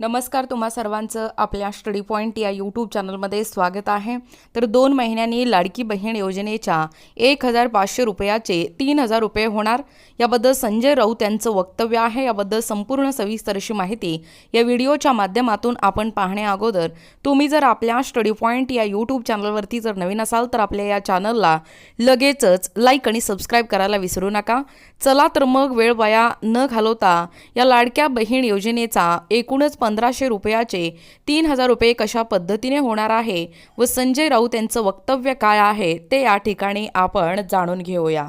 नमस्कार, तुम्हा सर्वांचं आपल्या स्टडी पॉईंट या यूट्यूब चॅनलमध्ये स्वागत आहे। तर 2 महिन्यांनी लाडकी बहीण योजनेच्या 1,500 रुपयाचे 3,000 रुपये होणार, याबद्दल संजय राऊत यांचं वक्तव्य आहे। याबद्दल संपूर्ण सविस्तर अशी माहिती या व्हिडिओच्या माध्यमातून आपण पाहण्या अगोदर तुम्ही जर आपल्या स्टडी पॉईंट या यूट्यूब चॅनलवरती जर नवीन असाल तर आपल्या या चॅनलला लगेचच लाईक आणि सबस्क्राईब करायला विसरू नका। चला तर मग वेळ वाया न घालवता या लाडक्या बहीण योजनेचा एकूणच 1,500 रुपयाचे 3,000 रुपये कशा पद्धतीने होणार आहे व संजय राऊत यांचं वक्तव्य काय आहे ते या ठिकाणी आपण जाणून घेऊया।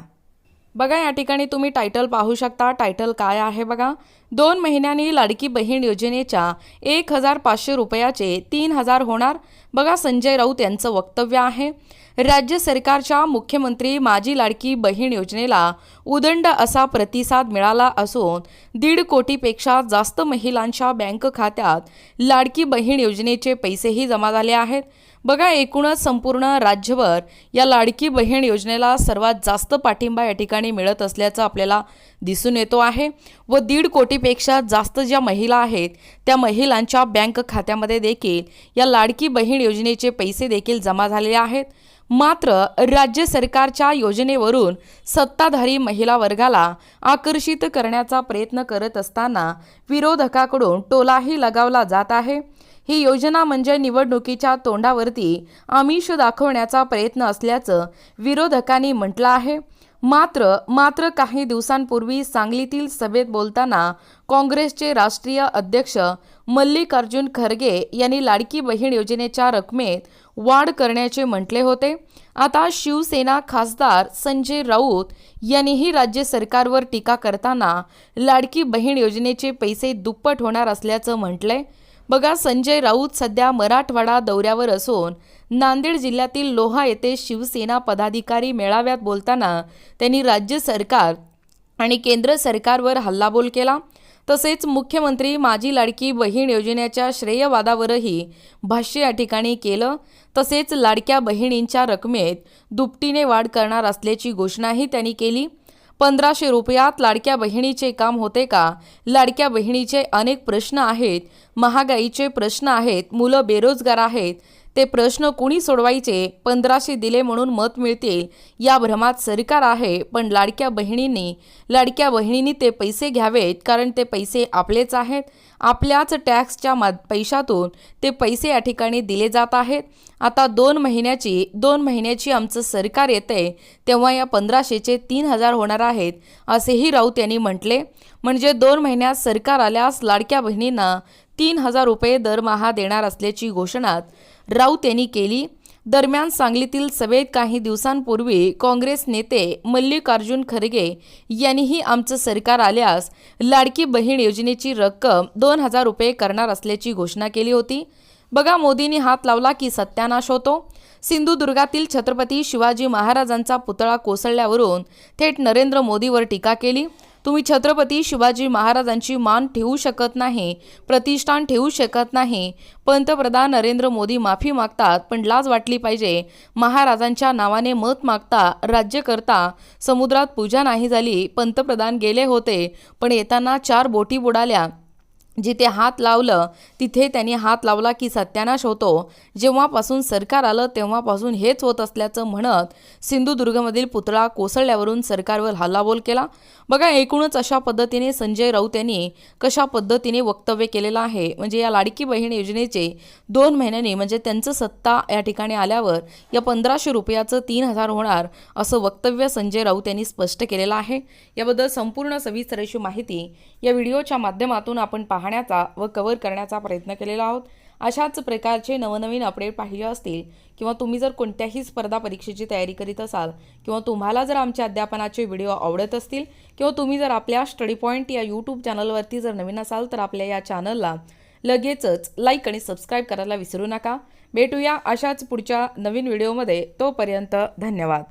बघा, या ठिकाणी तुम्ही टायटल पाहू शकता। टायटल काय आहे बघा, 2 महिन्यांनी लाडकी बहीण योजनेच्या 1,500 रुपयाचे 3,000 होणार। बघा, संजय राऊत यांचं वक्तव्य आहे। राज्य सरकारच्या मुख्यमंत्री माझी लाडकी बहीण योजनेला उदंड असा प्रतिसाद मिळाला असून 1.5 कोटीपेक्षा जास्त महिलांच्या बँक खात्यात लाडकी बहीण योजनेचे पैसेही जमा झाले आहेत। बघा, एकूणच संपूर्ण राज्यभर या लाडकी बहीण योजनेला सर्वात जास्त पाठिंबा या ठिकाणी मिळत असल्याचं आपल्याला दिसून येतो आहे व 1.5 कोटीपेक्षा जास्त ज्या महिला आहेत त्या महिलांच्या बँक खात्यामध्ये देखील या लाडकी बहीण योजनेचे पैसे देखील जमा झालेले आहेत। मात्र राज्य सरकारच्या योजनेवरून सत्ताधारी महिला वर्गाला आकर्षित करण्याचा प्रयत्न करत असताना विरोधकाकडून टोलाही लगावला जात आहे। ही योजना म्हणजे निवडणुकीच्या तोंडावरती आमिष दाखवण्याचा प्रयत्न असल्याचं विरोधकांनी म्हटलं आहे। मात्र काही दिवसांपूर्वी सांगलीतील सभेत बोलताना काँग्रेसचे राष्ट्रीय अध्यक्ष मल्लिकार्जुन खरगे यांनी लाडकी बहीण योजनेच्या रकमेत वाढ करण्याचे म्हटले होते। आता शिवसेना खासदार संजय राऊत यांनीही राज्य सरकारवर टीका करताना लाडकी बहीण योजनेचे पैसे दुप्पट होणार असल्याचं म्हटलंय। बघा, संजय राऊत सध्या मराठवाडा दौऱ्यावर असून नांदेड जिल्ह्यातील लोहा येथे शिवसेना पदाधिकारी मेळाव्यात बोलताना त्यांनी राज्य सरकार आणि केंद्र सरकारवर हल्लाबोल केला। तसेच मुख्यमंत्री माझी लाडकी बहीण योजनेच्या श्रेयवादावरही भाष्य या ठिकाणी केलं। तसेच लाडक्या बहिणींच्या रकमेत दुपटीने वाढ करणार असल्याची घोषणाही त्यांनी केली। 1,500 रुपयात लाडक्या बहिणीचे काम होते का? लाडक्या बहिणीचे अनेक प्रश्न आहेत, महागाईचे प्रश्न आहेत, मुलं बेरोजगार आहेत, ते प्रश्न कुणी सोडवायचे? 1,500 दिले म्हणून मत मिळतील या भ्रमात सरकार आहे। पण लाडक्या बहिणींनी ते पैसे घ्यावेत, कारण ते पैसे आपलेच आहेत। आपल्याच टॅक्सच्या पैशातून ते पैसे या ठिकाणी दिले जात आहेत। आता 2 महिन्याची आमचं सरकार येते तेव्हा या 1,500चे 3,000 होणार आहेत असेही राऊत यांनी म्हटले। म्हणजे 2 महिन्यात सरकार आल्यास लाडक्या बहिणींना 3,000 रुपये दरमहा देणार असल्याची घोषणा राऊत यांनी केली। दरम्यान सांगलीतील सभेत काही दिवसांपूर्वी काँग्रेस नेते मल्लिकार्जुन खरगे यांनीही आमचं सरकार आल्यास लाडकी बहीण योजनेची रक्कम 2,000 रुपये करणार असल्याची घोषणा केली होती। बघा, मोदींनी हात लावला की सत्यानाश होतो। सिंधुदुर्गातील छत्रपती शिवाजी महाराजांचा पुतळा कोसळल्यावरून थेट नरेंद्र मोदीवर टीका केली। तुम्ही छत्रपती शिवाजी महाराजांची मान ठेवू शकत नाही, प्रतिष्ठान ठेवू शकत नाही। पंतप्रधान नरेंद्र मोदी माफी मागतात, पण लाज वाटली पाहिजे। महाराजांच्या नावाने मत मागता, राज्य करता, समुद्रात पूजा नाही झाली। पंतप्रधान गेले होते पण येताना 4 बोटी बुडाल्या। जिथे हात लावलं तिथे त्यांनी हात लावला की सत्यानाश होतो। जेव्हापासून सरकार आलं तेव्हापासून हेच होत असल्याचं म्हणत सिंधुदुर्गमधील पुतळा कोसळल्यावरून सरकारवर हल्लाबोल केला। बघा, एकूणच अशा पद्धतीने संजय राऊत यांनी कशा पद्धतीने वक्तव्य केलेलं आहे। म्हणजे या लाडकी बहीण योजनेचे 2 महिन्यांनी म्हणजे त्यांचं सत्ता या ठिकाणी आल्यावर या 1,500 रुपयाचं 3,000 होणार असं वक्तव्य संजय राऊत यांनी स्पष्ट केलेलं आहे। याबद्दल संपूर्ण सविस्तर अशी माहिती या व्हिडिओच्या माध्यमातून आपण पाहण्याचा व कव्हर करण्याचा प्रयत्न केलेला आहोत। अशाच प्रकारचे नवनवीन अपडेट पाहिजे असतील किंवा तुम्ही जर कोणत्याही स्पर्धा परीक्षेची तयारी करीत असाल किंवा तुम्हाला जर आमच्या अध्यापनाचे व्हिडिओ आवडत असतील किंवा तुम्ही जर आपल्या स्टडी पॉईंट या यूट्यूब चॅनलवरती जर नवीन असाल तर आपल्या या चॅनलला लगेचच लाईक आणि सबस्क्राईब करायला विसरू नका। भेटूया अशाच पुढच्या नवीन व्हिडिओमध्ये। तोपर्यंत धन्यवाद।